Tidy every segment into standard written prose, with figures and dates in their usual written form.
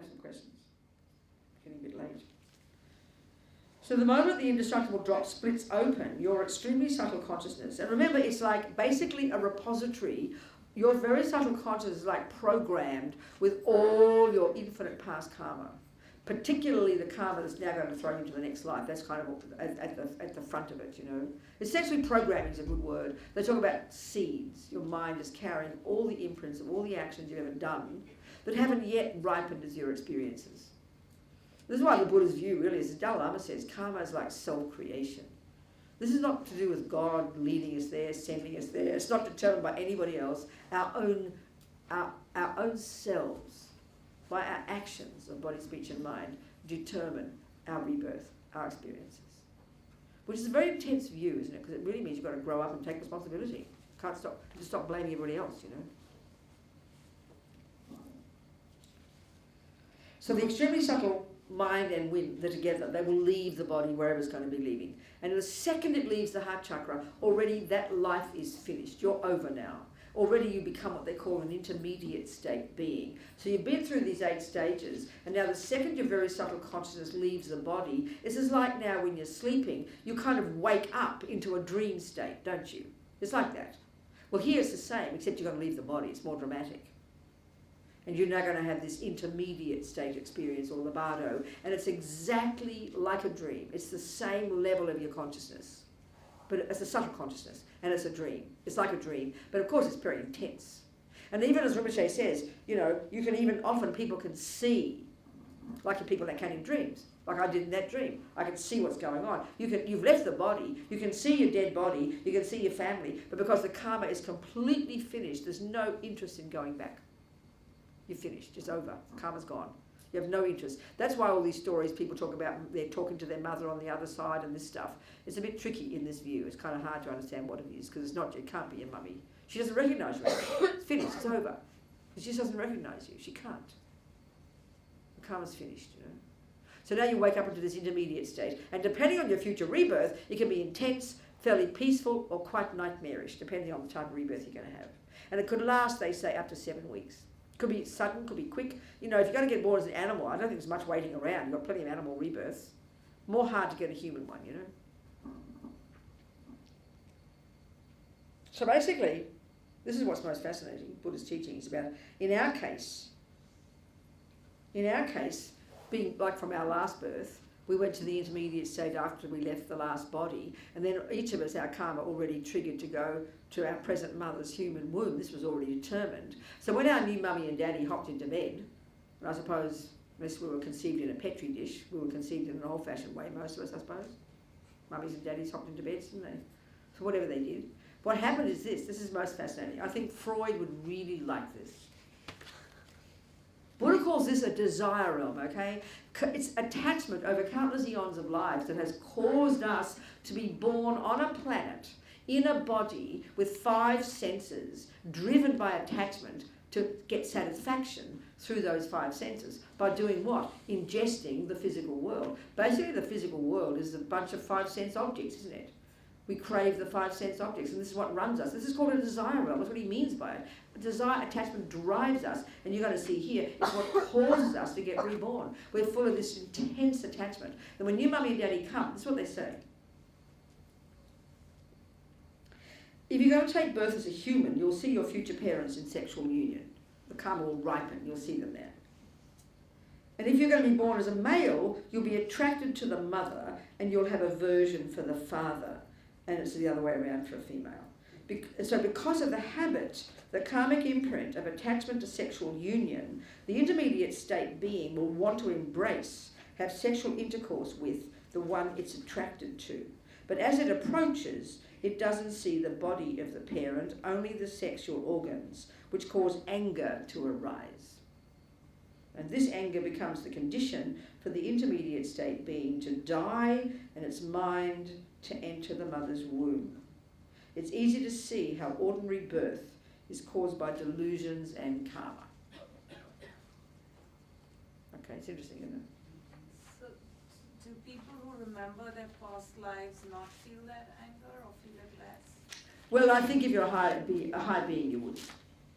have some questions. Getting a bit late. So the moment the indestructible drop splits open, your extremely subtle consciousness, and remember it's like basically a repository, your very subtle consciousness is like programmed with all your infinite past karma, particularly the karma that's now going to throw you into the next life. That's kind of at the front of it, you know. Essentially programming is a good word. They talk about seeds. Your mind is carrying all the imprints of all the actions you've ever done that haven't yet ripened as your experiences. This is why the Buddha's view really is, as Dalai Lama says, karma is like self-creation. This is not to do with God leading us there, sending us there. It's not determined by anybody else. Our own selves, by our actions of body, speech and mind, determine our rebirth, our experiences. Which is a very intense view, isn't it? Because it really means you've got to grow up and take responsibility. Can't stop blaming everybody else, you know. So the extremely subtle mind and wind, they're together. They will leave the body wherever it's going to be leaving. And the second it leaves the heart chakra, already that life is finished. You're over now. Already you become what they call an intermediate state being. So you've been through these 8 stages, and now the second your very subtle consciousness leaves the body, it's just like now when you're sleeping, you kind of wake up into a dream state, don't you? It's like that. Well, here it's the same, except you're going to leave the body. It's more dramatic. And you're now going to have this intermediate state experience, or Labado, and it's exactly like a dream. It's the same level of your consciousness, but it's a subtle consciousness, and it's a dream. It's like a dream, but of course it's very intense. And even as Rinpoche says, you know, you can even, often people can see, like the people that can in dreams, like I did in that dream. I can see what's going on. You've left the body, you can see your dead body, you can see your family, but because the karma is completely finished, there's no interest in going back. You're finished, it's over, karma's gone. You have no interest. That's why all these stories people talk about, they're talking to their mother on the other side and this stuff. It's a bit tricky in this view. It's kind of hard to understand what it is, because it's not, it can't be your mummy. She doesn't recognise you. It's finished, it's over. She just doesn't recognise you, she can't. The karma's finished, you know. So now you wake up into this intermediate state, and depending on your future rebirth, it can be intense, fairly peaceful, or quite nightmarish, depending on the type of rebirth you're going to have. And it could last, they say, up to 7 weeks. Could be sudden, could be quick. You know, if you're going to get born as an animal, I don't think there's much waiting around. You've got plenty of animal rebirths. More hard to get a human one, you know. So basically, this is what's most fascinating. Buddha's teaching is about, in our case, being like from our last birth, we went to the intermediate state after we left the last body, and then each of us, our karma already triggered to go to our present mother's human womb. This was already determined. So when our new mummy and daddy hopped into bed, and I suppose, unless we were conceived in a petri dish, we were conceived in an old-fashioned way, most of us, I suppose. Mummies and daddies hopped into beds, didn't they? So whatever they did. What happened is this is most fascinating. I think Freud would really like this. Buddha calls this a desire realm, okay? It's attachment over countless eons of lives that has caused us to be born on a planet, in a body, with 5 senses, driven by attachment to get satisfaction through those 5 senses. By doing what? Ingesting the physical world. Basically, the physical world is a bunch of 5 sense objects, isn't it? We crave the 5 sense objects, and this is what runs us. This is called a desire realm. That's what he means by it. Desire, attachment drives us, and you're going to see here, it's what causes us to get reborn. We're full of this intense attachment. And when new mummy and daddy come, this is what they say. If you're going to take birth as a human, you'll see your future parents in sexual union. The karma will ripen, you'll see them there. And if you're going to be born as a male, you'll be attracted to the mother, and you'll have aversion for the father. And it's the other way around for a female. So because of the habit, the karmic imprint of attachment to sexual union, the intermediate state being will want to embrace, have sexual intercourse with the one it's attracted to. But as it approaches, it doesn't see the body of the parent, only the sexual organs, which cause anger to arise. And this anger becomes the condition for the intermediate state being to die and its mind to enter the mother's womb. It's easy to see how ordinary birth is caused by delusions and karma. Okay, it's interesting, isn't it? So, do people who remember their past lives not feel that anger or feel it less? Well, I think if you're a high being, you would.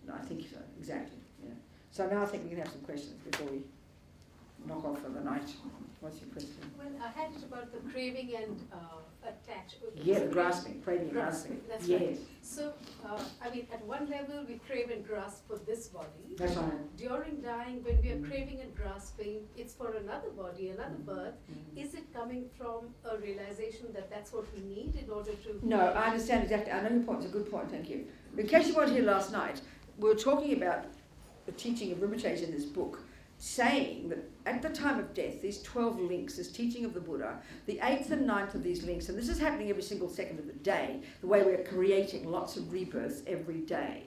No, I think so, exactly. Yeah. So now I think we can have some questions before we knock off for the night. What's your question? Well, I had it about the craving and attachment. Yeah, the grasping, craving and grasping. That's yes. right. So, I mean, at one level, we crave and grasp for this body. That's right. During dying, when we are craving and grasping, it's for another body, another birth. Is it coming from a realization that that's what we need in order to... No, I understand exactly. I know your point. It's a good point, thank you. In case you weren't here last night, we were talking about the teaching of Rinpoche in this book, saying that at the time of death, these 12 links, this teaching of the Buddha, the 8th and 9th of these links, and this is happening every single second of the day, the way we're creating lots of rebirths every day.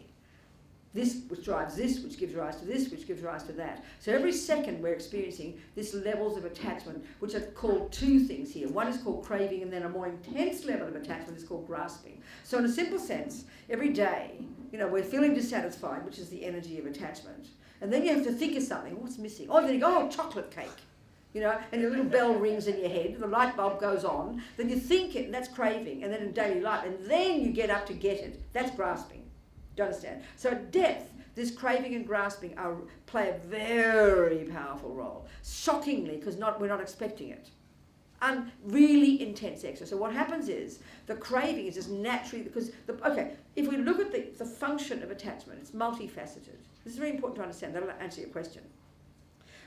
This which drives this, which gives rise to this, which gives rise to that. So every second we're experiencing these levels of attachment, which are called two things here. One is called craving, and then a more intense level of attachment is called grasping. So in a simple sense, every day, we're feeling dissatisfied, which is the energy of attachment. And then you have to think of something. What's missing? Oh, then you go, chocolate cake. And your little bell rings in your head, the light bulb goes on, then you think it, and that's craving, and then in daily life, and then you get up to get it. That's grasping. Do you understand? So at death, this craving and grasping play a very powerful role. Shockingly, because we're not expecting it. And really intense extra. So what happens is, the craving is just naturally, because, if we look at the function of attachment, it's multifaceted. This is very important to understand. That'll answer your question.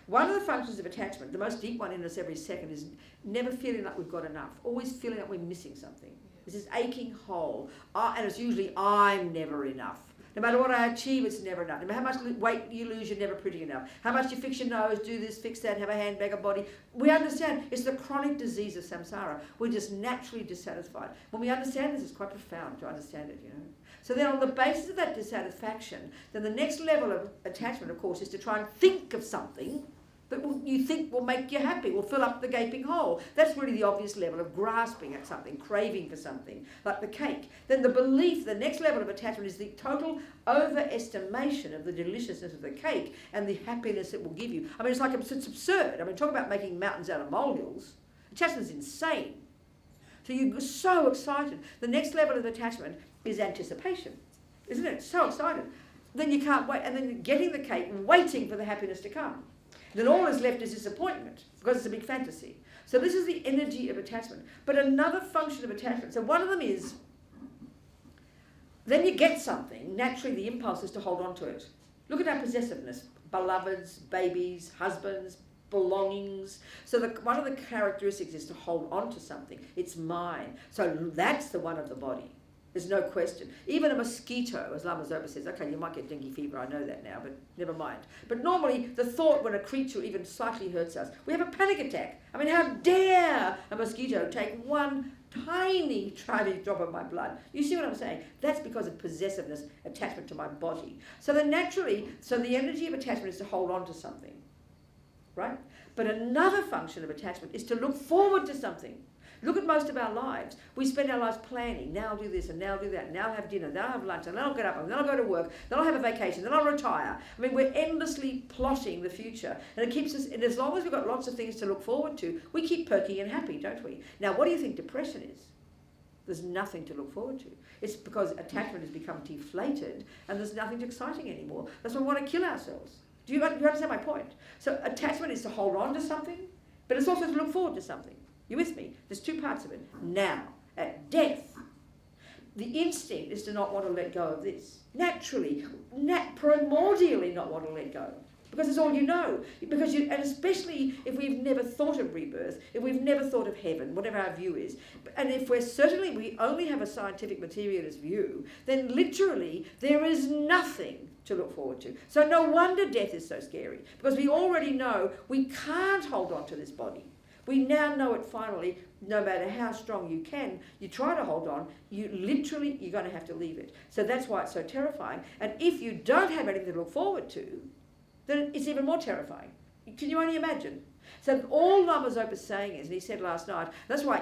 One of the functions of attachment, the most deep one in us every second, is never feeling like we've got enough. Always feeling like we're missing something. This is aching hole. And it's usually, I'm never enough. No matter what I achieve, it's never enough. No matter how much weight you lose, you're never pretty enough. How much you fix your nose, do this, fix that, have a handbag, a body. We understand it's the chronic disease of samsara. We're just naturally dissatisfied. When we understand this, it's quite profound to understand it, So then on the basis of that dissatisfaction, then the next level of attachment, of course, is to try and think of something that you think will make you happy, will fill up the gaping hole. That's really the obvious level of grasping at something, craving for something, like the cake. Then the belief, the next level of attachment, is the total overestimation of the deliciousness of the cake and the happiness it will give you. I mean, it's absurd. I mean, talk about making mountains out of molehills. Attachment's insane. So you're so excited. The next level of attachment is anticipation, isn't it? So excited. Then you can't wait, and then you're getting the cake, waiting for the happiness to come. Then all is left is disappointment, because it's a big fantasy. So this is the energy of attachment. But another function of attachment, so one of them is, then you get something, naturally the impulse is to hold on to it. Look at our possessiveness, beloveds, babies, husbands, belongings. So one of the characteristics is to hold on to something. It's mine. So that's the one of the body. There's no question. Even a mosquito, as Lama Zopa says, okay, you might get dengue fever, I know that now, but never mind. But normally, the thought when a creature even slightly hurts us, we have a panic attack. I mean, how dare a mosquito take one tiny drop of my blood? You see what I'm saying? That's because of possessiveness, attachment to my body. So then naturally, the energy of attachment is to hold on to something, right? But another function of attachment is to look forward to something. Look at most of our lives. We spend our lives planning. Now I'll do this, and now I'll do that, and now I'll have dinner, then I'll have lunch, and then I'll get up, and then I'll go to work, then I'll have a vacation, then I'll retire. I mean, we're endlessly plotting the future. And it keeps us, and as long as we've got lots of things to look forward to, we keep perky and happy, don't we? Now, what do you think depression is? There's nothing to look forward to. It's because attachment has become deflated, and there's nothing exciting anymore. That's why we want to kill ourselves. Do you understand my point? So attachment is to hold on to something, but it's also to look forward to something. You with me? There's two parts of it. Now, at death, the instinct is to not want to let go of this. Naturally, primordially not want to let go. Because it's all you know. And especially if we've never thought of rebirth, if we've never thought of heaven, whatever our view is, and if we only have a scientific materialist view, then literally there is nothing to look forward to. So no wonder death is so scary. Because we already know we can't hold on to this body. We now know it finally, no matter how strong you try to hold on, you're going to have to leave it. So that's why it's so terrifying. And if you don't have anything to look forward to, then it's even more terrifying. Can you only imagine? So all Lama Zopa is saying is, and he said last night, that's why,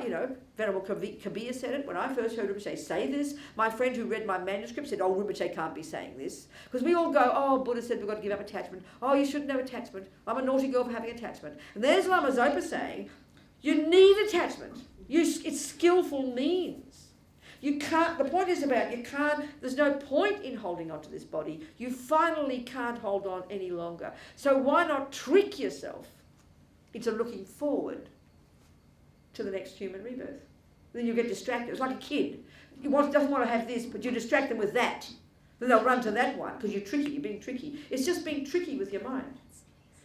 Venerable Kabir said it, when I first heard Rinpoche say this, my friend who read my manuscript said, Rinpoche can't be saying this. Because we all go, Buddha said we've got to give up attachment. You shouldn't have attachment. I'm a naughty girl for having attachment. And there's Lama Zopa saying, you need attachment. It's skillful means. You can't, the point is about there's no point in holding on to this body. You finally can't hold on any longer. So why not trick yourself into looking forward to the next human rebirth. Then you get distracted. It's like a kid. Doesn't want to have this, but you distract them with that. Then they'll run to that one because you're tricky, you're being tricky. It's just being tricky with your mind.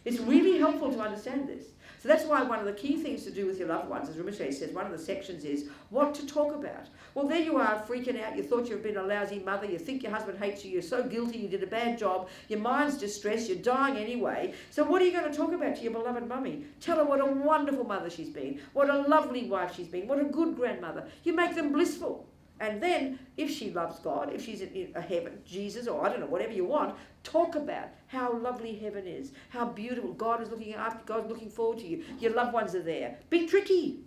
It's really helpful to understand this. So that's why one of the key things to do with your loved ones, as Rinpoche says, one of the sections is what to talk about. Well, there you are freaking out. You thought you've been a lousy mother. You think your husband hates you. You're so guilty. You did a bad job. Your mind's distressed. You're dying anyway. So what are you going to talk about to your beloved mummy? Tell her what a wonderful mother she's been. What a lovely wife she's been. What a good grandmother. You make them blissful. And then, if she loves God, if she's in a heaven, Jesus, or I don't know, whatever you want, talk about how lovely heaven is, how beautiful God is looking after, God's looking forward to you. Your loved ones are there. Be tricky,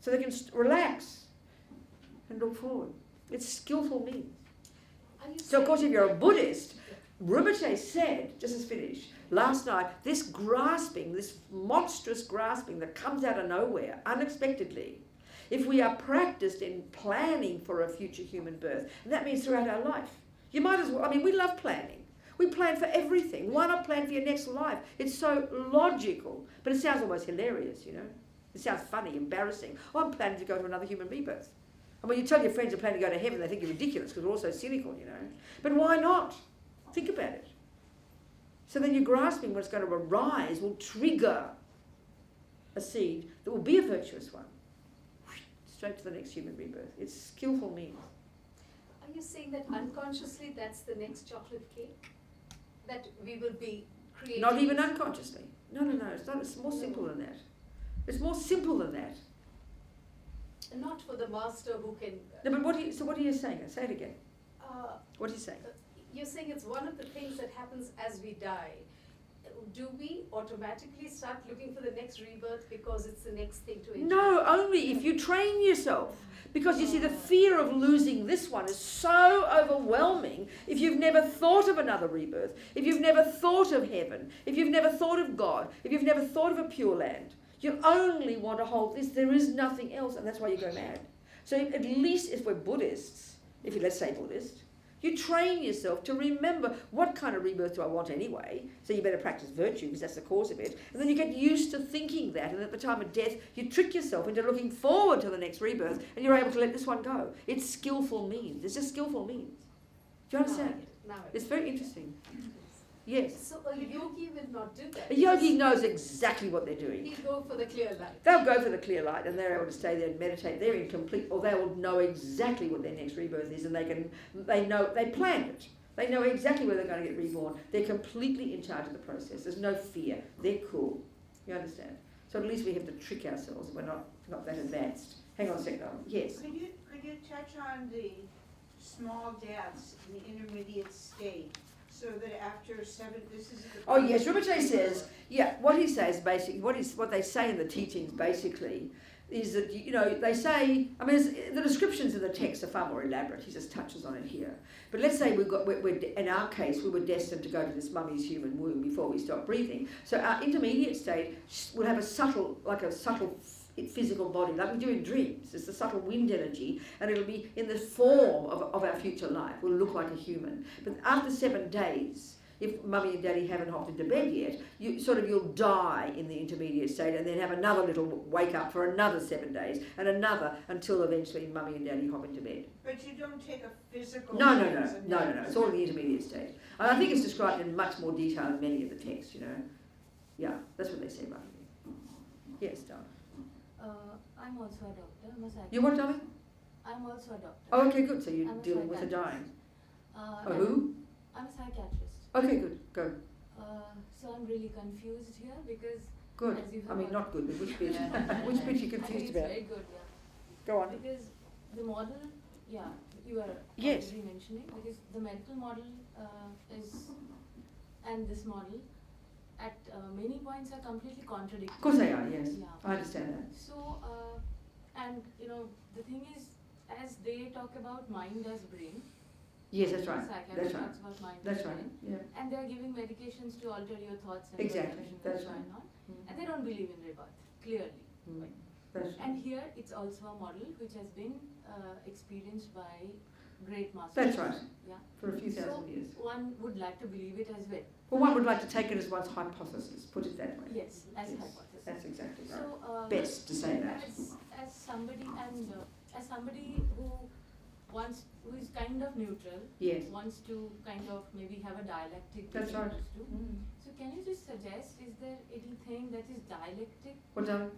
so they can relax and look forward. It's skillful means. So, of course, if you're a Buddhist, Rinpoche said, just as finished, last night, this grasping, this monstrous grasping that comes out of nowhere, unexpectedly, if we are practiced in planning for a future human birth, and that means throughout our life. You might as well, we love planning. We plan for everything. Why not plan for your next life? It's so logical, but it sounds almost hilarious, you know. It sounds funny, embarrassing. Oh, I'm planning to go to another human rebirth. And when you tell your friends you're planning to go to heaven, they think you're ridiculous because we're all so cynical, you know. But why not? Think about it. So then you're grasping what's going to arise will trigger a seed that will be a virtuous one. Straight to the next human rebirth. It's skillful means. Are you saying that unconsciously that's the next chocolate cake? That we will be creating? Not even unconsciously. No. It's not. It's more simple than that. It's more simple than that. Not for the master who can... No, but what are you saying? Say it again. What are you saying? You're saying it's one of the things that happens as we die. Do we automatically start looking for the next rebirth because it's the next thing to enjoy? No, only if you train yourself. Because you see, the fear of losing this one is so overwhelming if you've never thought of another rebirth, if you've never thought of heaven, if you've never thought of God, if you've never thought of a pure land. You only want to hold this. There is nothing else, and that's why you go mad. So at least if we're Buddhists, let's say Buddhist, you train yourself to remember what kind of rebirth do I want anyway. So you better practice virtue because that's the cause of it. And then you get used to thinking that. And at the time of death, you trick yourself into looking forward to the next rebirth. And you're able to let this one go. It's skillful means. It's just skillful means. Do you understand? Now it's very interesting. Yes. So a yogi will not do that. A yogi knows exactly what they're doing. He'll go for the clear light. They'll go for the clear light and they're able to stay there and meditate. They're in complete, or they will know exactly what their next rebirth is, and they planned it. They know exactly where they're going to get reborn. They're completely in charge of the process. There's no fear. They're cool. You understand? So at least we have to trick ourselves. We're not that advanced. Hang on a second. Yes. Could you touch on the small deaths in the intermediate state? So that after 7, this is... Oh yes, Rinpoche says, what he says basically, what they say in the teachings basically, is that, they say, the descriptions in the text are far more elaborate, he just touches on it here. But let's say we're in our case, we were destined to go to this mummy's human womb before we stop breathing. So our intermediate state will have a subtle physical body, like we do in dreams. It's the subtle wind energy, and it'll be in the form of our future life. We'll look like a human. But after 7 days, if mummy and daddy haven't hopped into bed yet, you'll die in the intermediate state, and then have another little wake up for another 7 days, and another until eventually mummy and daddy hop into bed. But you don't take a physical... No. It's all in the intermediate state. And I think it's described in much more detail in many of the texts, Yeah, that's what they say about it. Yes, darling. I'm also a doctor. I'm a psychiatrist. You what, darling? I'm also a doctor. Oh, okay, good. So you're I'm a dealing with the dying. psychiatrist. Who? I'm a psychiatrist. Okay, good. Go. So I'm really confused here because... Good. As you have Not good, but which bit? Which bit you confused about? Very good, Go on. Because the model, you are Yes. already mentioning, because the mental model and this model at many points are completely contradictory. Of course they are, yes. Yeah. I understand that. So, the thing is, as they talk about mind as brain, Yes, that's right. psychiatrist That's right. talks about mind That's as right. brain, Yeah. and they are giving medications to alter your thoughts and Exactly. perception That's and so on right. and on. Mm. And they don't believe in rebirth, clearly. Mm. That's right. And here it's also a model which has been experienced by great masters. That's right. Yeah. For a few So thousand years. one would like to believe it as well. Well, one would like to take it as one's hypothesis, put it that way. Yes, as Yes. hypothesis. That's exactly right. So Best to say that. as somebody as somebody who is kind of neutral, Yes. wants to kind of maybe have a dialectic. That's right. So can you just suggest, is there anything that is dialectic? What, darling?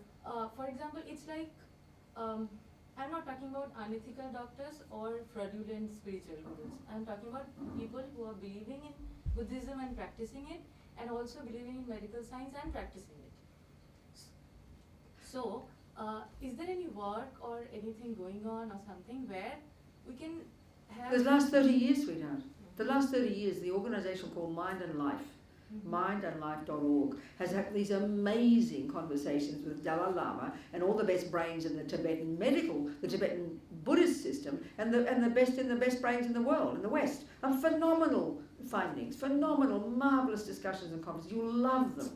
For example, it's like, I'm not talking about unethical doctors or fraudulent spiritual gurus. I'm talking about people who are believing in Buddhism and practicing it, and also believing in medical science and practicing it. So, is there any work or anything going on or something where we can have... The last 30 years, sweetheart. The last 30 years, the organisation called Mind and Life, mindandlife.org, has had these amazing conversations with Dalai Lama and all the best brains in the Tibetan the Tibetan Buddhist system, and the best brains in the world, in the West. And phenomenal findings, phenomenal, marvellous discussions and conferences. You'll love them.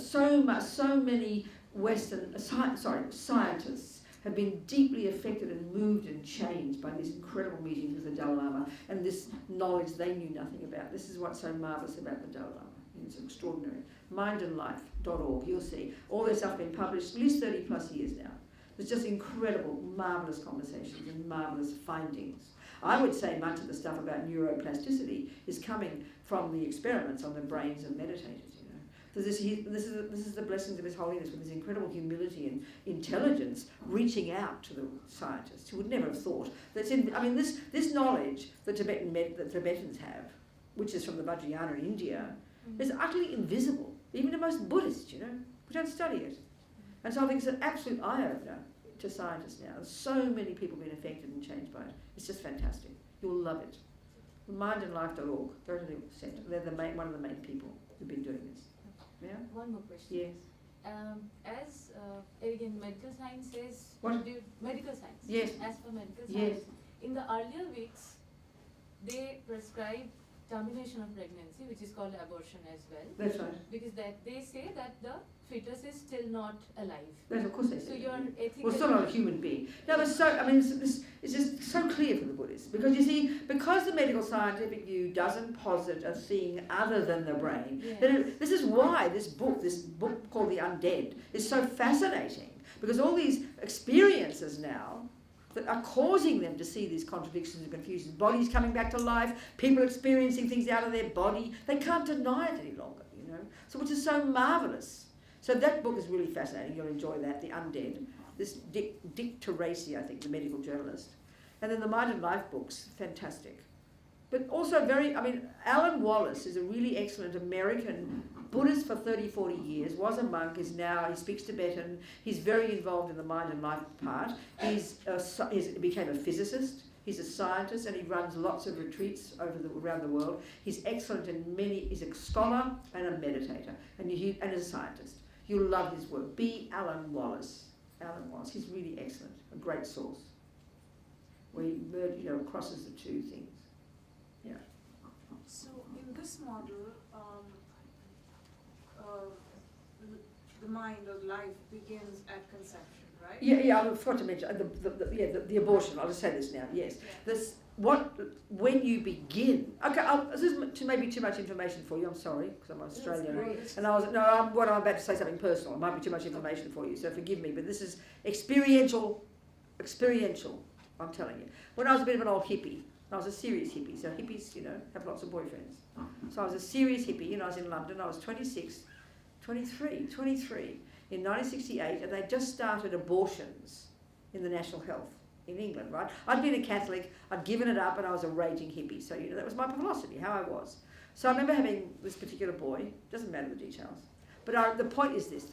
So many Western scientists have been deeply affected and moved and changed by these incredible meetings with the Dalai Lama and this knowledge they knew nothing about. This is what's so marvellous about the Dalai Lama. It's extraordinary. Mindandlife.org, you'll see. All this stuff has been published at least 30 plus years now. There's just incredible, marvellous conversations and marvellous findings. I would say much of the stuff about neuroplasticity is coming from the experiments on the brains of meditators. So this is the blessings of His Holiness, with this incredible humility and intelligence, reaching out to the scientists who would never have thought. This knowledge that Tibetans have, which is from the Vajrayana in India, is utterly invisible, even to most Buddhists. We don't study it, and so I think it's an absolute eye-opener to scientists now. So many people have been affected and changed by it. It's just fantastic. You'll love it. Mindandlife.org. Go to the centre. They're one of the main people who've been doing this. Yeah? One more question. Yes. Again, medical science says... What? Medical science. Yes. As for medical Yes. science, in the earlier weeks, they prescribe termination of pregnancy, which is called abortion as well. That's right. Because they say that the fetus is still not alive. Yes, of course they say. So you're ethical... Well, still not a human being. Now, it's just so clear for the Buddhists, because you see, because the medical scientific view doesn't posit a thing other than the brain, this is why this book called The Undead is so fascinating, because all these experiences now that are causing them to see these contradictions and confusions, bodies coming back to life, people experiencing things out of their body, they can't deny it any longer, so which is so marvellous. So that book is really fascinating. You'll enjoy that, The Undead. This Dick Tracy, I think, the medical journalist. And then the Mind and Life books, fantastic. But also Alan Wallace is a really excellent American Buddhist for 30, 40 years, was a monk, he speaks Tibetan, he's very involved in the Mind and Life part. He became a physicist, he's a scientist, and he runs lots of retreats around the world. He's excellent he's a scholar and a meditator, and a scientist. You'll love his work. Alan Wallace. Alan Wallace. He's really excellent. A great source. Where he crosses the two things. Yeah. So in this model, the mind or life begins at conception, right? Yeah. I forgot to mention the abortion. I'll just say this now. Yes. When you begin. Okay. This is maybe too much information for you. I'm sorry, because I'm Australian. And I'm about to say something personal. It might be too much information for you, so forgive me. But this is experiential. I'm telling you. When I was a bit of an old hippie, I was a serious hippie. So hippies, have lots of boyfriends. So I was a serious hippie, I was in London. I was 23 in 1968, and they just started abortions in the National Health in England, right? I'd been a Catholic, I'd given it up, and I was a raging hippie. So, that was my philosophy, how I was. So I remember having this particular boy, doesn't matter the details, but the point is this.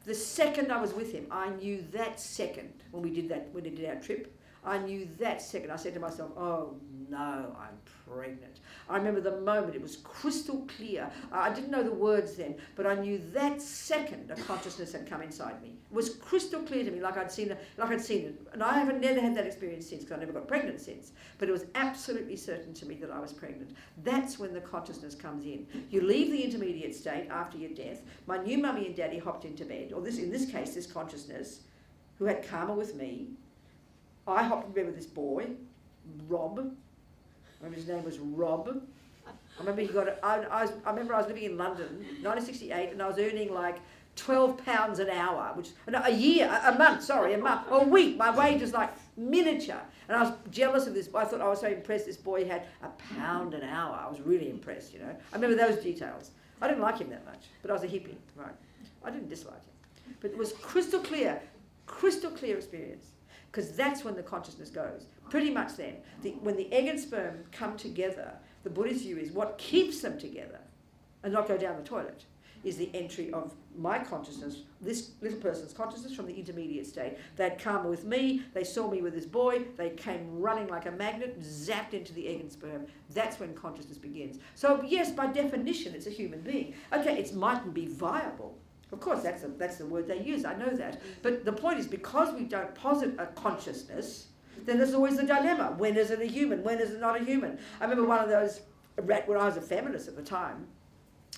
The second I was with him, I knew that second, when we did our trip, I knew that second, I said to myself, oh no, I'm pregnant. I remember the moment, it was crystal clear. I didn't know the words then, but I knew that second a consciousness had come inside me. It was crystal clear to me, like I'd seen it. And I haven't never had that experience since, because I never got pregnant since. But it was absolutely certain to me that I was pregnant. That's when the consciousness comes in. You leave the intermediate state after your death. My new mummy and daddy hopped into bed, or in this case, this consciousness, who had karma with me. I hopped in bed with this boy, Rob. I remember his name was Rob. I remember I remember I was living in London, 1968, and I was earning like £12 an hour, a month, or a week. My wage was like miniature. And I was jealous of this. I thought I was so impressed this boy had £1 an hour. I was really impressed, you know. I remember those details. I didn't like him that much, but I was a hippie, right? I didn't dislike him. But it was crystal clear experience. Because that's when the consciousness goes. Pretty much then. When the egg and sperm come together, the Buddhist view is what keeps them together and not go down the toilet is the entry of my consciousness, this little person's consciousness from the intermediate state. They had karma with me, they saw me with this boy, they came running like a magnet, zapped into the egg and sperm. That's when consciousness begins. So yes, by definition, it's a human being. Okay, it mightn't be viable. Of course, that's the word they use, I know that. But the point is, because we don't posit a consciousness, then there's always the dilemma. When is it a human? When is it not a human? I remember one of those, when I was a feminist at the time,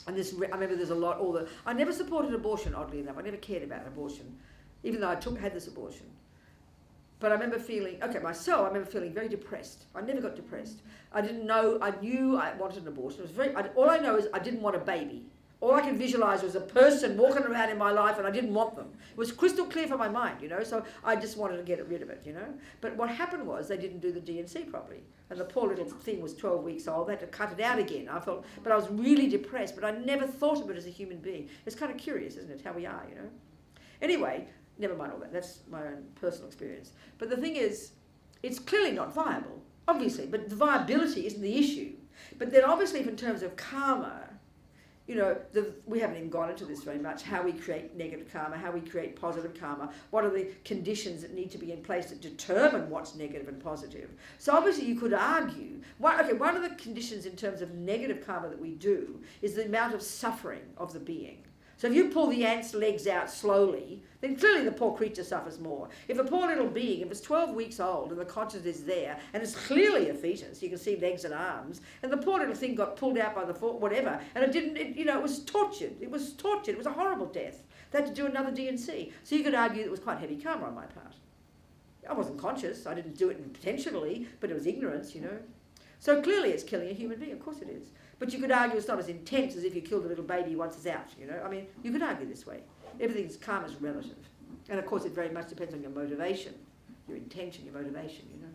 and I remember there's a lot, I never supported abortion, oddly enough. I never cared about abortion, even though I had this abortion. But I remember feeling, I remember feeling very depressed. I never got depressed. I knew I wanted an abortion. It was all I know is I didn't want a baby. All I could visualize was a person walking around in my life and I didn't want them. It was crystal clear for my mind, you know, so I just wanted to get rid of it, you know. But what happened was they didn't do the D&C properly. And the poor little thing was 12 weeks old. They had to cut it out again. But I was really depressed, but I never thought of it as a human being. It's kind of curious, isn't it, how we are, you know. Anyway, never mind all that. That's my own personal experience. But the thing is, it's clearly not viable, obviously, but the viability isn't the issue. But then obviously in terms of karma, you know, we haven't even gone into this very much, how we create negative karma, how we create positive karma, what are the conditions that need to be in place to determine what's negative and positive. So obviously you could argue, one of the conditions in terms of negative karma that we do is the amount of suffering of the being. So if you pull the ant's legs out slowly, then clearly the poor creature suffers more. If a poor little being, if it's 12 weeks old and the consciousness is there, and it's clearly a fetus, you can see legs and arms, and the poor little thing got pulled out by the whatever, and it was tortured. It was tortured. It was a horrible death. They had to do another D&C. So you could argue that it was quite heavy karma on my part. I wasn't conscious. I didn't do it intentionally, but it was ignorance, you know. So clearly it's killing a human being. Of course it is. But you could argue it's not as intense as if you killed a little baby once it's out, you know. I mean, you could argue this way. Everything's karma is relative. And of course it very much depends on your motivation, your intention, your motivation, you know.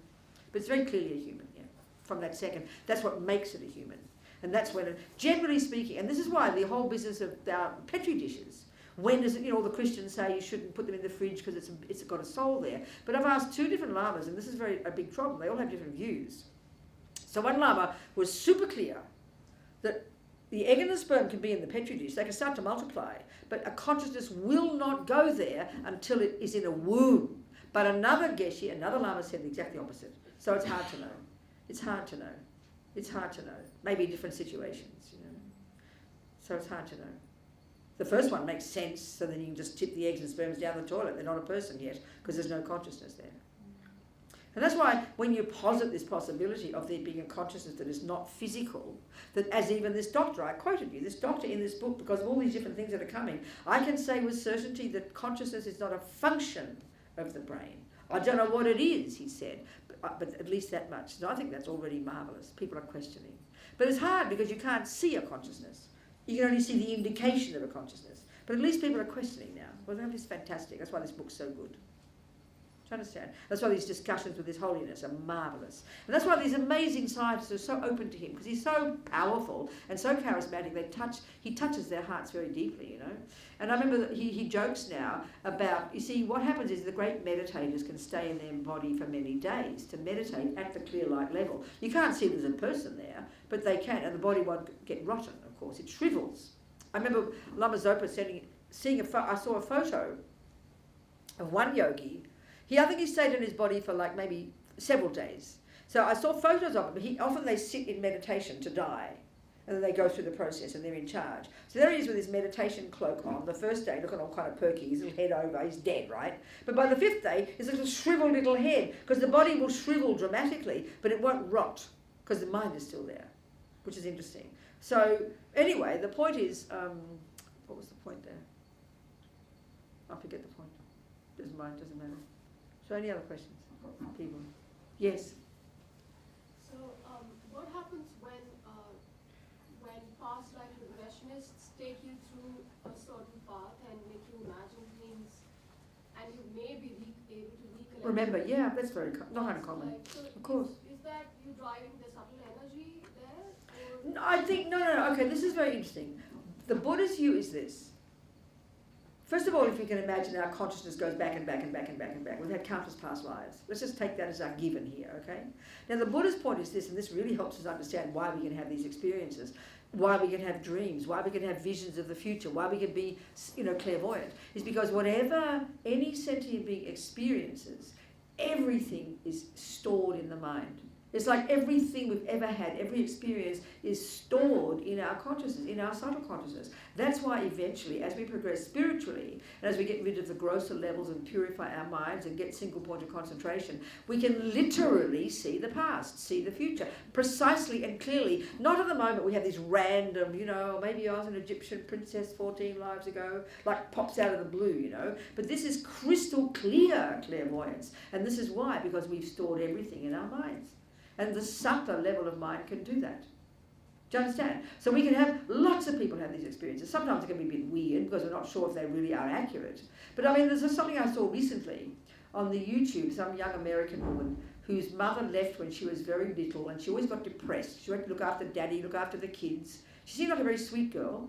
But it's very clearly a human, yeah, from that second. That's what makes it a human. And that's when, generally speaking, and this is why the whole business of Petri dishes, when does it, you know, all the Christians say you shouldn't put them in the fridge because it's got a soul there. But I've asked 2 different lamas, and this is a big problem. They all have different views. So one lama was super clear that the egg and the sperm can be in the Petri dish, they can start to multiply, but a consciousness will not go there until it is in a womb. But another Geshe, another Lama said exactly the opposite. So it's hard to know. It's hard to know. It's hard to know. Maybe different situations, you know. So it's hard to know. The first one makes sense, so then you can just tip the eggs and sperms down the toilet. They're not a person yet, because there's no consciousness there. And that's why when you posit this possibility of there being a consciousness that is not physical, that as even this doctor, I quoted you, this doctor in this book, because of all these different things that are coming, I can say with certainty that consciousness is not a function of the brain. I don't know what it is, he said, but at least that much. So I think that's already marvellous. People are questioning. But it's hard because you can't see a consciousness. You can only see the indication of a consciousness. But at least people are questioning now. Well, that is fantastic. That's why this book's so good. Do you understand? That's why these discussions with His Holiness are marvellous. And that's why these amazing scientists are so open to him, because he's so powerful and so charismatic. He touches their hearts very deeply, you know. And I remember that he jokes now about, you see, what happens is the great meditators can stay in their body for many days to meditate at the clear light level. You can't see there's a person there, but they can, and the body won't get rotten, of course. It shrivels. I remember Lama Zopa I saw a photo of one yogi. I think he stayed in his body for like maybe several days. So I saw photos of him. Often they sit in meditation to die, and then they go through the process and they're in charge. So there he is with his meditation cloak on. The first day, looking all kind of perky, his little head over, he's dead, right? But by the 5th day, his little shriveled little head, because the body will shrivel dramatically, but it won't rot, because the mind is still there, which is interesting. So anyway, the point is, what was the point there? I forget the point. Doesn't matter. So any other questions, people? Yes? So what happens when take you through a certain path and make you imagine things, and you may be able to recollect. Remember, yeah, that's very not uncommon. Like, so Of course. Is that you driving the subtle energy there? Or? No, I think, no, okay, this is very interesting. The Buddha's view is this. First of all, if we can imagine our consciousness goes back and back and back and back and back. We've had countless past lives. Let's just take that as our given here, okay? Now the Buddha's point is this, and this really helps us understand why we can have these experiences, why we can have dreams, why we can have visions of the future, why we can be, clairvoyant, is because whatever any sentient being experiences, everything is stored in the mind. It's like everything we've ever had, every experience is stored in our consciousness, in our subtle consciousness. That's why eventually, as we progress spiritually, and as we get rid of the grosser levels and purify our minds and get single point of concentration, we can literally see the past, see the future, precisely and clearly. Not at the moment we have these random, maybe I was an Egyptian princess 14 lives ago, like pops out of the blue, But this is crystal clear clairvoyance. And this is why, because we've stored everything in our minds. And the subtler level of mind can do that. Do you understand? So we can have, lots of people have these experiences. Sometimes it can be a bit weird because we're not sure if they really are accurate. But there's something I saw recently on the YouTube, some young American woman whose mother left when she was very little and she always got depressed. She had to look after daddy, look after the kids. She seemed like a very sweet girl,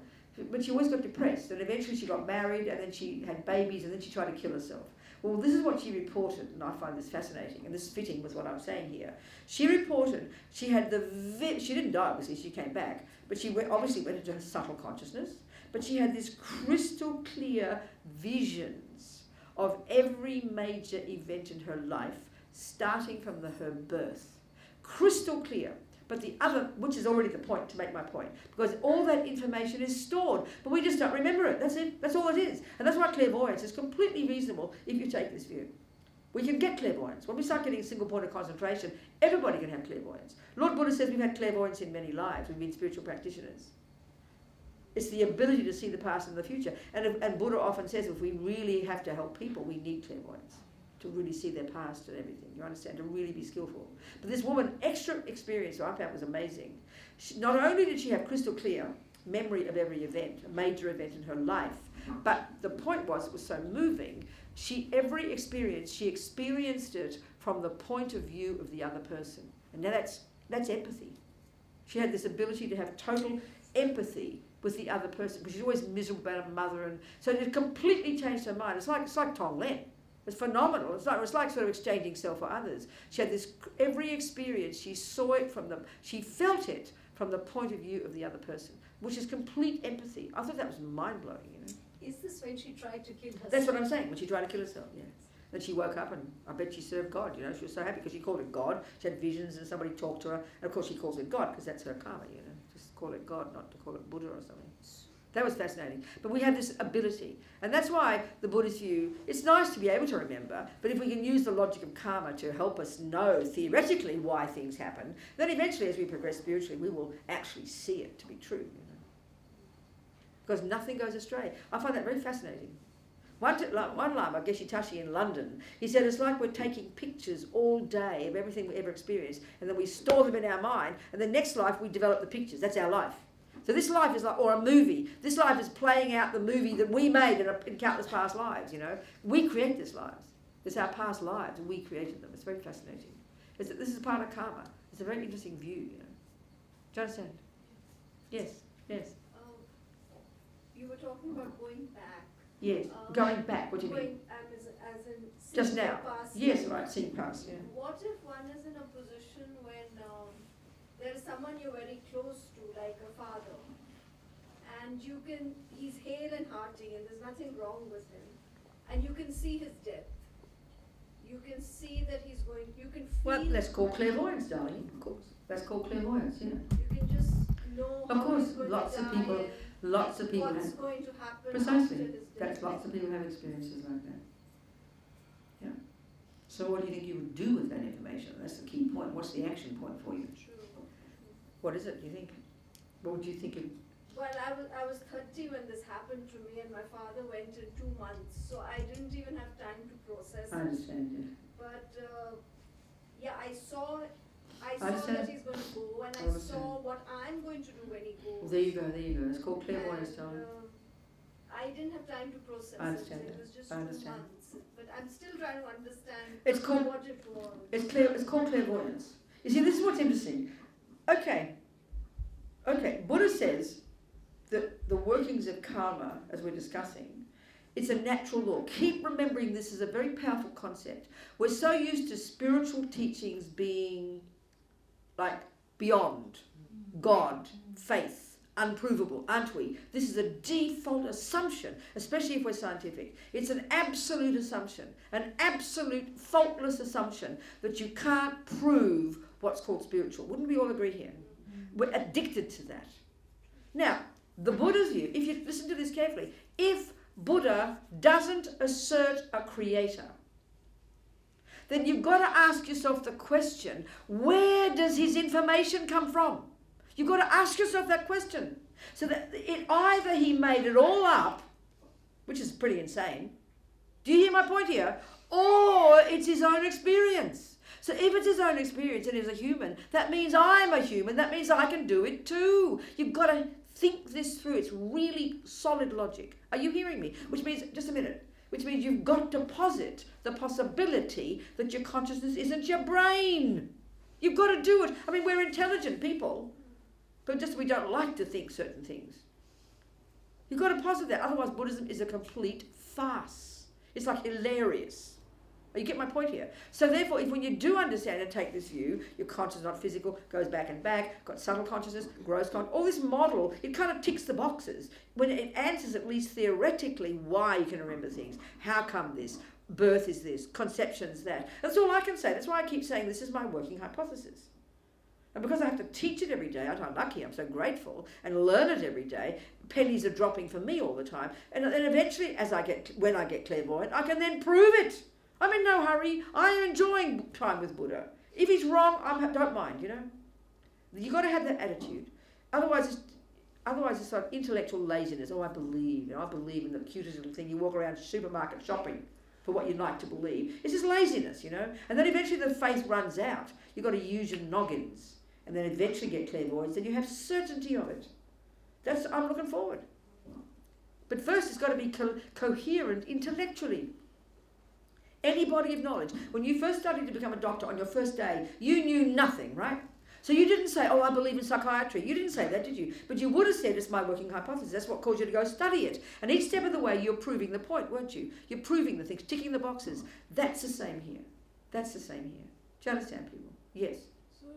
but she always got depressed. And eventually she got married and then she had babies and then she tried to kill herself. Well, this is what she reported, and I find this fascinating, and this is fitting with what I'm saying here. She reported she had she didn't die, obviously, she came back, but she obviously went into her subtle consciousness, but she had this crystal clear visions of every major event in her life, starting from her birth. Crystal clear. But the other, which is already the point, to make my point, because all that information is stored, but we just don't remember it. That's it. That's all it is. And that's why clairvoyance is completely reasonable if you take this view. We can get clairvoyance. When we start getting a single point of concentration, everybody can have clairvoyance. Lord Buddha says we've had clairvoyance in many lives. We've been spiritual practitioners. It's the ability to see the past and the future. And Buddha often says if we really have to help people, we need clairvoyance to really see their past and everything, you understand, to really be skillful. But this woman, extra experience, who I found was amazing. Not only did she have crystal clear memory of every event, a major event in her life, but the point was, it was so moving, every experience, she experienced it from the point of view of the other person. And now that's empathy. She had this ability to have total empathy with the other person, because she's always miserable about her mother, and so it completely changed her mind. It's like Tonglen. It's phenomenal. It's like sort of exchanging self for others. She had this, every experience, she saw it she felt it from the point of view of the other person, which is complete empathy. I thought that was mind-blowing, Is this when she tried to kill herself? That's what I'm saying, when she tried to kill herself, yes. Then she woke up and I bet she served God, She was so happy because she called it God. She had visions and somebody talked to her. And of course she calls it God because that's her karma, Just call it God, not to call it Buddha or something. That was fascinating. But we have this ability. And that's why the Buddhist view, it's nice to be able to remember, but if we can use the logic of karma to help us know theoretically why things happen, then eventually as we progress spiritually, we will actually see it to be true. Because nothing goes astray. I find that very fascinating. One Lama, Geshe Tashi in London, he said it's like we're taking pictures all day of everything we ever experienced, and then we store them in our mind, and the next life we develop the pictures. That's our life. So this life is like, or a movie. This life is playing out the movie that we made in countless past lives, We create these lives. It's our past lives, and we created them. It's very fascinating. This is part of karma. It's a very interesting view, Do you understand? Yes. You were talking about going back. Yes, going back. What do you mean? As in Just now. Past. Yes, right, seeing past, yeah. What if one is in a position when there is someone you're very close to, like a father, and he's hale and hearty and there's nothing wrong with him, and you can see his death. You can see that you can feel... Well, that's called clairvoyance, darling, of course. That's called clairvoyance, yeah. You can just know of how course, he's going lots to of die people, lots of people what's going to happen precisely. after his death. That's lots of people have experiences like that. Yeah. So what do you think you would do with that information? That's the key point. What's the action point for you? True. What is it, do you think? What would you think of? Well, I was 30 when this happened to me, and my father went in 2 months, so I didn't even have time to process I understand, yeah. But I saw understand. that he's going to go, and I understand. saw what I'm am going to do when he goes. Well, there you go. It's called clairvoyance, darling. I didn't have time to process I understand it. that. It was just I 2 understand. months. But I'm still trying to understand It's called- what it was. It's called clairvoyance. You see, this is what's interesting. Okay, Buddha says that the workings of karma, as we're discussing, it's a natural law. Keep remembering this is a very powerful concept. We're so used to spiritual teachings being like beyond, God, faith, unprovable, aren't we? This is a default assumption, especially if we're scientific. It's an absolute assumption, an absolute faultless assumption that you can't prove what's called spiritual. Wouldn't we all agree here? We're addicted to that. Now, the Buddha's view, if you listen to this carefully, if Buddha doesn't assert a creator, then you've got to ask yourself the question, where does his information come from? You've got to ask yourself that question. So that either he made it all up, which is pretty insane. Do you hear my point here? Or it's his own experience. So if it's his own experience and he's a human, that means I'm a human. That means I can do it too. You've got to think this through. It's really solid logic. Are you hearing me? Which means, just a minute, which means you've got to posit the possibility that your consciousness isn't your brain. You've got to do it. I mean, we're intelligent people, but just we don't like to think certain things. You've got to posit that. Otherwise, Buddhism is a complete farce. It's like hilarious. You get my point here? So therefore, if when you do understand and take this view, your consciousness is not physical, goes back and back, got subtle consciousness, gross consciousness, all this model, it kind of ticks the boxes. When it answers, at least theoretically, why you can remember things. How come this? Birth is this. Conception's that. That's all I can say. That's why I keep saying this is my working hypothesis. And because I have to teach it every day, I'm lucky, I'm so grateful, and learn it every day, pennies are dropping for me all the time. And then eventually, when I get clairvoyant, I can then prove it. I'm in no hurry. I am enjoying time with Buddha. If he's wrong, I don't mind, you know. You've got to have that attitude. Otherwise it's like intellectual laziness. Oh, I believe in the cutest little thing. You walk around supermarket shopping for what you'd like to believe. It's just laziness, you know. And then eventually the faith runs out. You've got to use your noggins. And then eventually get clairvoyance, and you have certainty of it. I'm looking forward. But first it's got to be coherent intellectually. Any body of knowledge. When you first studied to become a doctor on your first day, you knew nothing, right? So you didn't say, oh, I believe in psychiatry. You didn't say that, did you? But you would have said, it's my working hypothesis. That's what caused you to go study it. And each step of the way, you're proving the point, weren't you? You're proving the things, ticking the boxes. That's the same here. That's the same here. Do you understand, people? Yes. So,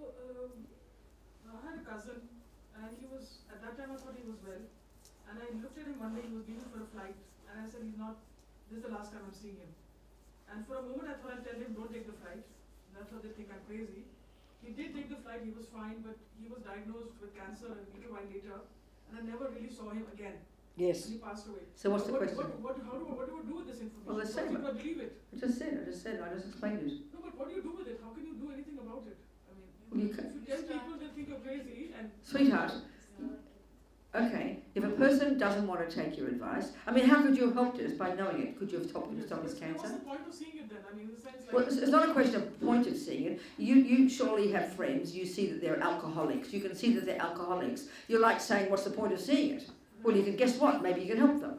I had a cousin, and he was, at that time I thought he was well. And I looked at him one day, he was leaving for a flight. And I said, this is the last time I'm seeing him. And for a moment I thought I'll tell him, don't take the flight. That's how they think I'm crazy. He did take the flight, he was fine, but he was diagnosed with cancer a little while later. And I never really saw him again. Yes. And he passed away. So what's the question? What do I do with this information? Well, let's say do I believe it? I just said, I just explained it. No, but what do you do with it? How can you do anything about it? I mean, Well, you if you tell people, they think you're crazy. And Sweetheart, okay, if a person doesn't want to take your advice, I mean, how could you have helped us by knowing it? Could you have helped him to stop his cancer? What's the point of seeing it then? I mean, in the sense like... Well, it's not a question of point of seeing it. You surely have friends, you see that they're alcoholics. You can see that they're alcoholics. You're like saying, what's the point of seeing it? Well, you can guess what? Maybe you can help them.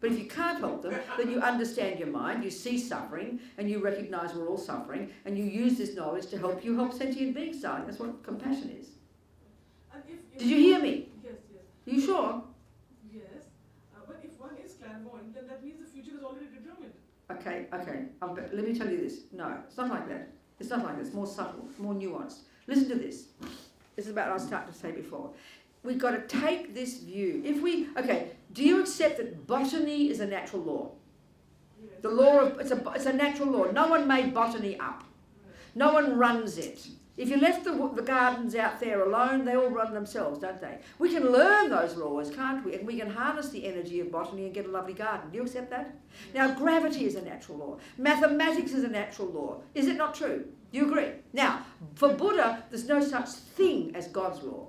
But if you can't help them, then you understand your mind, you see suffering, and you recognise we're all suffering, and you use this knowledge to help you help sentient beings, darling. That's what compassion is. And if Did you hear me? Yes. Are you sure? Yes. But if one is clairvoyant, then that means the future is already determined. Okay. Let me tell you this. No, it's not like that. It's not like that. It's more subtle, more nuanced. Listen to this. This is about what I was starting to say before. We've got to take this view. Do you accept that botany is a natural law? Yes. The law of it's a natural law. No one made botany up. No one runs it. If you left the gardens out there alone, they all run themselves, don't they? We can learn those laws, can't we? And we can harness the energy of botany and get a lovely garden. Do you accept that? Now, gravity is a natural law. Mathematics is a natural law. Is it not true? Do you agree? Now, for Buddha, there's no such thing as God's law.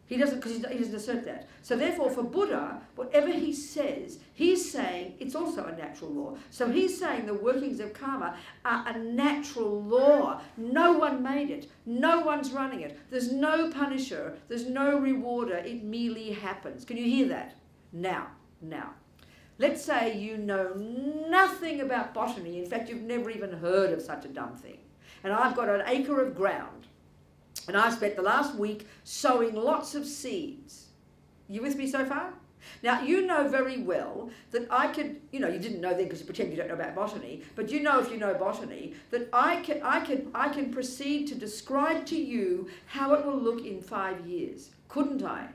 He doesn't, because he doesn't assert that. So therefore, for Buddha, whatever he says, he's saying it's also a natural law. So he's saying the workings of karma are a natural law. No one made it. No one's running it. There's no punisher. There's no rewarder. It merely happens. Can you hear that? Now. Let's say you know nothing about botany. In fact, you've never even heard of such a dumb thing. And I've got an acre of ground. And I spent the last week sowing lots of seeds. You with me so far? Now, you know very well that I could, you didn't know then because you pretend you don't know about botany, but you know if you know botany, that I can proceed to describe to you how it will look in 5 years. Couldn't I?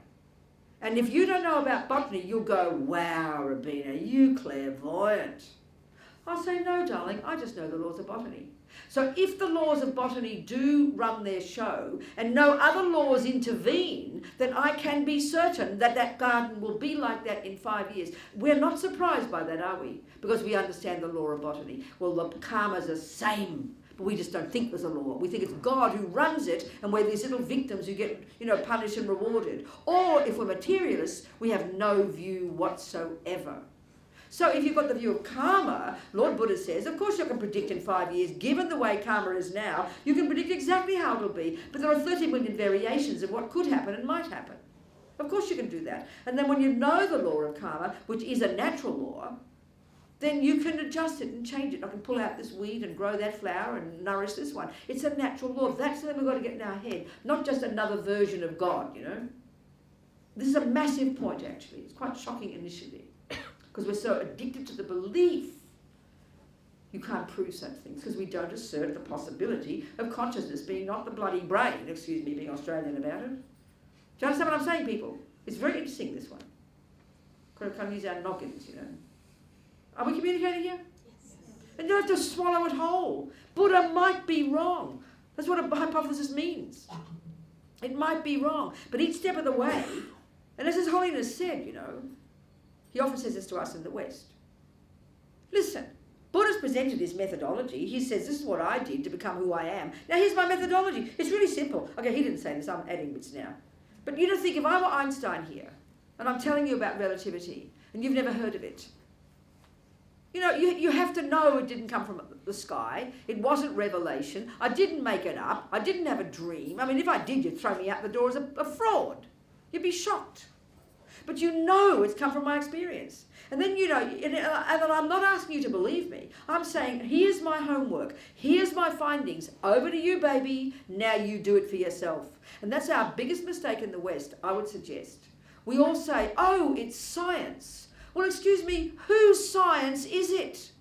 And if you don't know about botany, you'll go, wow, Robina, you clairvoyant. I'll say, no, darling, I just know the laws of botany. So if the laws of botany do run their show and no other laws intervene, then I can be certain that that garden will be like that in 5 years. We're not surprised by that, are we? Because we understand the law of botany. Well, the karma's the same, but we just don't think there's a law. We think it's God who runs it, and we're these little victims who get, punished and rewarded. Or if we're materialists, we have no view whatsoever. So if you've got the view of karma, Lord Buddha says, of course you can predict in 5 years, given the way karma is now, you can predict exactly how it'll be. But there are 30 million variations of what could happen and might happen. Of course you can do that. And then when you know the law of karma, which is a natural law, then you can adjust it and change it. I can pull out this weed and grow that flower and nourish this one. It's a natural law. That's the thing we've got to get in our head, not just another version of God, This is a massive point, actually. It's quite shocking initially. Because we're so addicted to the belief you can't prove such things, because we don't assert the possibility of consciousness being not the bloody brain, excuse me being Australian about it. Do you understand what I'm saying, people? It's very interesting, this one. Got to kind of use our noggins, Are we communicating here? Yes. And you don't have to swallow it whole. Buddha might be wrong. That's what a hypothesis means. It might be wrong. But each step of the way, and as His Holiness said, he often says this to us in the West. Listen, Buddha's presented his methodology. He says, this is what I did to become who I am. Now here's my methodology. It's really simple. Okay, he didn't say this, I'm adding bits now. But think if I were Einstein here, and I'm telling you about relativity, and you've never heard of it, you have to know it didn't come from the sky. It wasn't revelation. I didn't make it up. I didn't have a dream. I mean, if I did, you'd throw me out the door as a fraud. You'd be shocked. But it's come from my experience. And then, and I'm not asking you to believe me. I'm saying, here's my homework. Here's my findings. Over to you, baby. Now you do it for yourself. And that's our biggest mistake in the West, I would suggest. We all say, oh, it's science. Well, excuse me, whose science is it?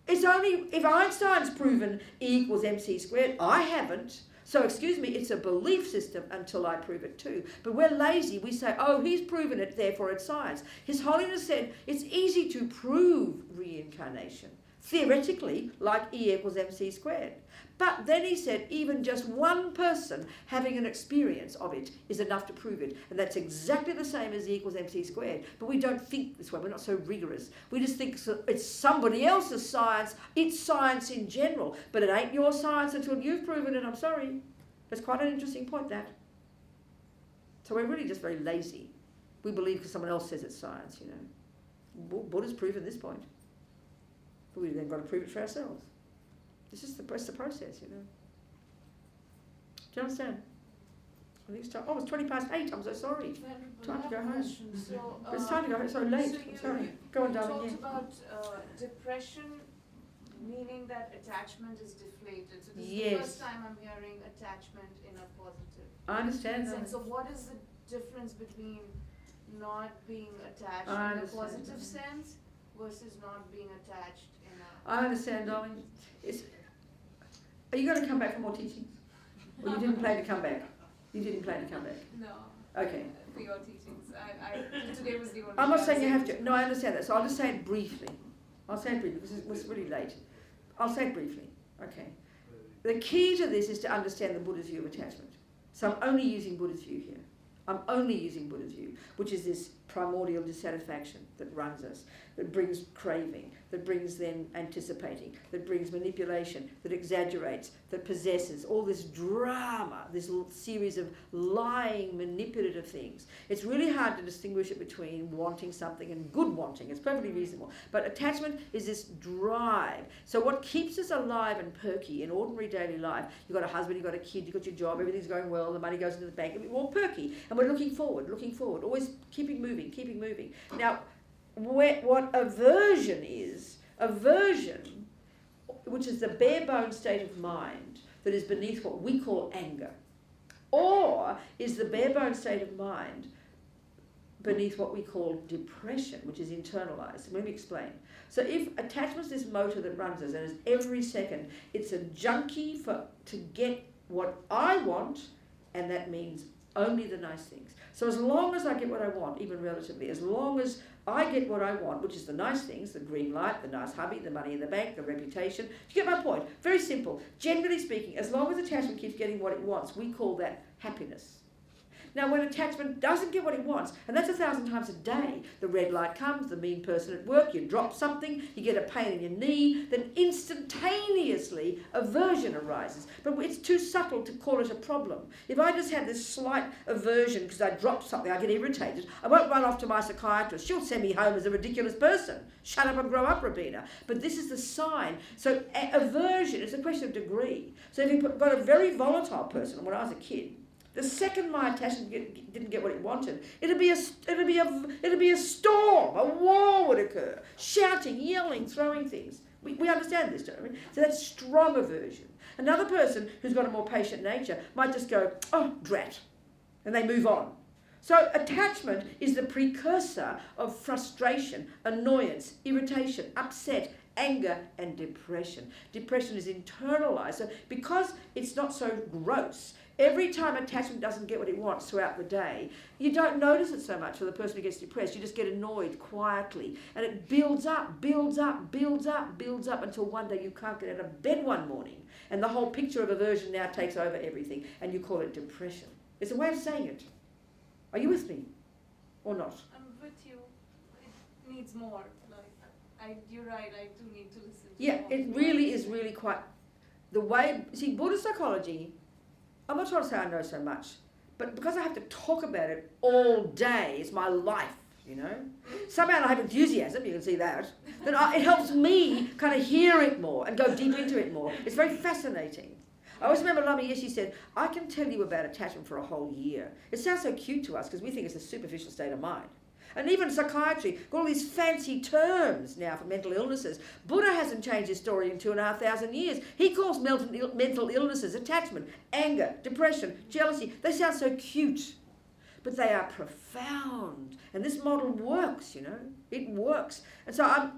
It's only, if Einstein's proven E equals mc squared, I haven't. So, excuse me, it's a belief system until I prove it too. But we're lazy. We say, oh, he's proven it, therefore it's science. His Holiness said it's easy to prove reincarnation, theoretically, like E equals mc squared. But then he said even just one person having an experience of it is enough to prove it. And that's exactly the same as E equals mc squared. But we don't think this way. We're not so rigorous. We just think it's somebody else's science. It's science in general. But it ain't your science until you've proven it. I'm sorry. That's quite an interesting point, that. So we're really just very lazy. We believe because someone else says it's science, Buddha's proven this point. But we've then got to prove it for ourselves. This is the process, Do you understand? I think it's time. Oh, it's 8:20. I'm so sorry. Time to go home. So, It's time to go home. So late. So Sorry. Go on, darling. You talked about depression, meaning that attachment is deflated. So this is the first time I'm hearing attachment in a positive I understand that. sense. So what is the difference between not being attached in a positive sense versus not being attached in a... I understand, darling. Are you going to come back for more teachings? Or you didn't plan to come back? You didn't plan to come back? No. Okay. For your teachings. Today was the only I'm not saying you have to. No, I understand that. So I'll just say it briefly. I'll say it briefly because it was really late. I'll say it briefly. Okay. The key to this is to understand the Buddha's view of attachment. So I'm only using Buddha's view here. I'm only using Buddha's view, which is this primordial dissatisfaction that runs us, that brings craving, that brings then anticipating, that brings manipulation, that exaggerates, that possesses, all this drama, this little series of lying, manipulative things. It's really hard to distinguish it between wanting something and good wanting. It's perfectly reasonable. But attachment is this drive. So what keeps us alive and perky in ordinary daily life, you've got a husband, you've got a kid, you've got your job, everything's going well, the money goes into the bank, we're all perky, and we're looking forward, always keeping moving. Now, what aversion is, which is the bare bone state of mind that is beneath what we call anger, or is the bare bone state of mind beneath what we call depression, which is internalized. Let me explain. So if attachment is this motor that runs us, and is every second, it's a junkie to get what I want, and that means only the nice things. So as long as I get what I want, even relatively, as long as I get what I want, which is the nice things, the green light, the nice hubby, the money in the bank, the reputation. Do you get my point? Very simple. Generally speaking, as long as attachment keeps getting what it wants, we call that happiness. Now, when attachment doesn't get what it wants, and that's 1,000 times a day, the red light comes, the mean person at work, you drop something, you get a pain in your knee, then instantaneously aversion arises. But it's too subtle to call it a problem. If I just have this slight aversion because I dropped something, I get irritated, I won't run off to my psychiatrist. She'll send me home as a ridiculous person. Shut up and grow up, Robina. But this is the sign. So aversion is a question of degree. So if you've got a very volatile person, when I was a kid, the second my attachment didn't get what it wanted, it'd be a storm, a war would occur, shouting, yelling, throwing things. We understand this, don't we? So that's strong aversion. Another person who's got a more patient nature might just go, oh, drat, and they move on. So attachment is the precursor of frustration, annoyance, irritation, upset, anger, and depression. Depression is internalized. So because it's not so gross, every time attachment doesn't get what it wants throughout the day, you don't notice it so much for the person who gets depressed. You just get annoyed quietly. And it builds up until one day you can't get out of bed one morning. And the whole picture of aversion now takes over everything. And you call it depression. It's a way of saying it. Are you with me? Or not? I'm with you. It needs more. You're right, I do need to listen to Yeah, more. it really is really quite... The way... See, Buddhist psychology... I'm not trying to say I know so much, but because I have to talk about it all day, it's my life, you know. Somehow I have enthusiasm, you can see that. Then it helps me kind of hear it more and go deep into it more. It's very fascinating. I always remember Lama Zopa said, I can tell you about attachment for a whole year. It sounds so cute to us because we think it's a superficial state of mind. And even psychiatry, got all these fancy terms now for mental illnesses. Buddha hasn't changed his story in 2,500 years. He calls mental illnesses attachment, anger, depression, jealousy. They sound so cute, but they are profound. And this model works, you know. It works. And so,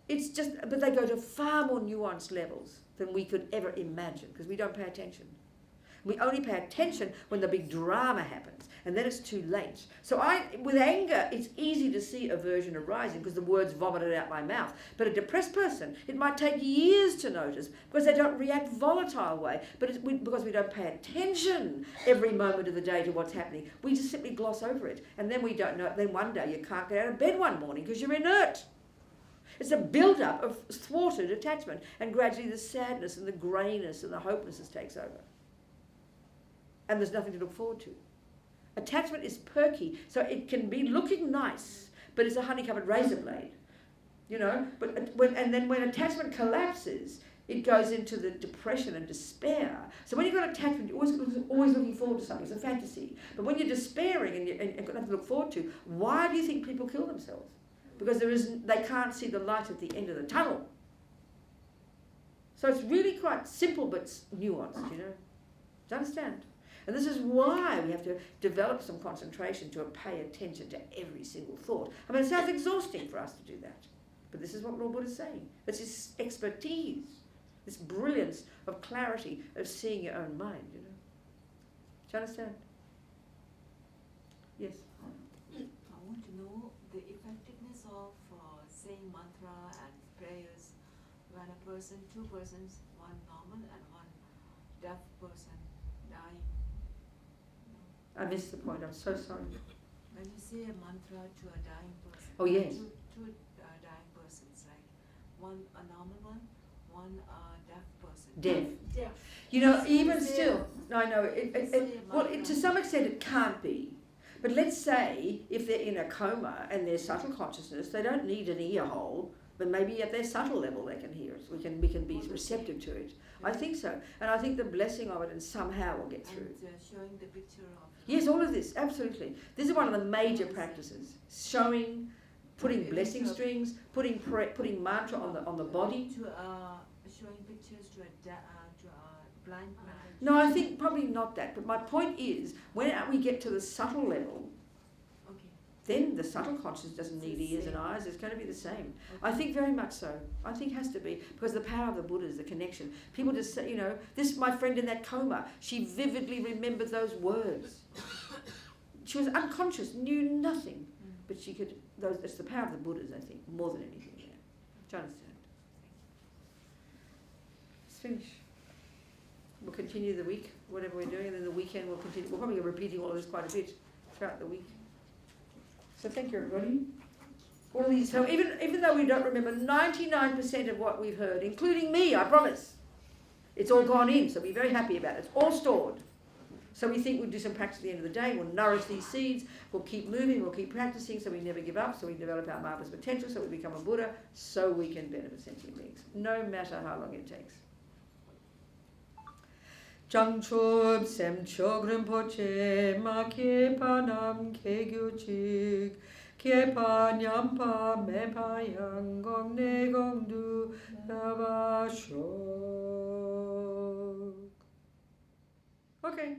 it's just, but they go to far more nuanced levels than we could ever imagine because we don't pay attention. We only pay attention when the big drama happens, and then it's too late. So with anger, it's easy to see aversion arising because the words vomited out my mouth. But a depressed person, it might take years to notice because they don't react volatile way. But because we don't pay attention every moment of the day to what's happening, we just simply gloss over it. And then we don't know, then one day you can't get out of bed one morning because you're inert. It's a build-up of thwarted attachment, and gradually the sadness and the greyness and the hopelessness takes over. And there's nothing to look forward to. Attachment is perky, so it can be looking nice, but it's a honey-covered razor blade, you know. But when attachment collapses, it goes into the depression and despair. So when you've got attachment, you're always looking forward to something. It's a fantasy. But when you're despairing and got nothing to look forward to, why do you think people kill themselves? Because they can't see the light at the end of the tunnel. So it's really quite simple but nuanced, you know. Do you understand? And this is why we have to develop some concentration to pay attention to every single thought. I mean, it sounds exhausting for us to do that. But this is what Lord Buddha is saying. It's his expertise, this brilliance of clarity of seeing your own mind, you know. Do you understand? Yes? I want to know the effectiveness of saying mantra and prayers when a person, two persons, one normal and one deaf person dying. I missed the point. I'm so sorry. When you say a mantra to a dying person, Oh, yes. two dying persons, like one a normal one a deaf person. Deaf. You know, even Say- still, I know, to some extent it can't be. But let's say if they're in a coma and there's subtle consciousness, they don't need an ear hole, but maybe at their subtle level they can hear it. We can be receptive to it. I think so. And I think the blessing of it and somehow will get through. And showing the picture of. Yes, all of this, absolutely. This is one of the major practices. Showing, putting blessing strings, putting mantra on the body. To showing pictures to a blind man. No, I think probably not that. But my point is, when we get to the subtle level, Okay. then the subtle consciousness doesn't need ears and eyes. It's going to be the same. I think very much so. I think it has to be, because the power of the Buddha is the connection. People just say, you know, this my friend in that coma, she vividly remembered those words. She was unconscious, knew nothing, but she could. It's the power of the Buddhas, I think, more than anything. Yeah. Do you understand? Let's finish. We'll continue the week, whatever we're doing, and then the weekend we'll continue. We'll probably be repeating all of this quite a bit throughout the week. So thank you, everybody. All these. So even though we don't remember 99% of what we've heard, including me, I promise, it's all gone in. So we're very happy about it. It's all stored. So we think we'll do some practice at the end of the day. We'll nourish these seeds. We'll keep moving. We'll keep practicing. So we never give up. So we develop our marvelous potential. So we become a Buddha. So we can benefit sentient beings, no matter how long it takes. Jangchub semchog rinpoche ma kyepa nam kegyuchik kyepa nyampa mepa yanggong negong du navashok. Okay.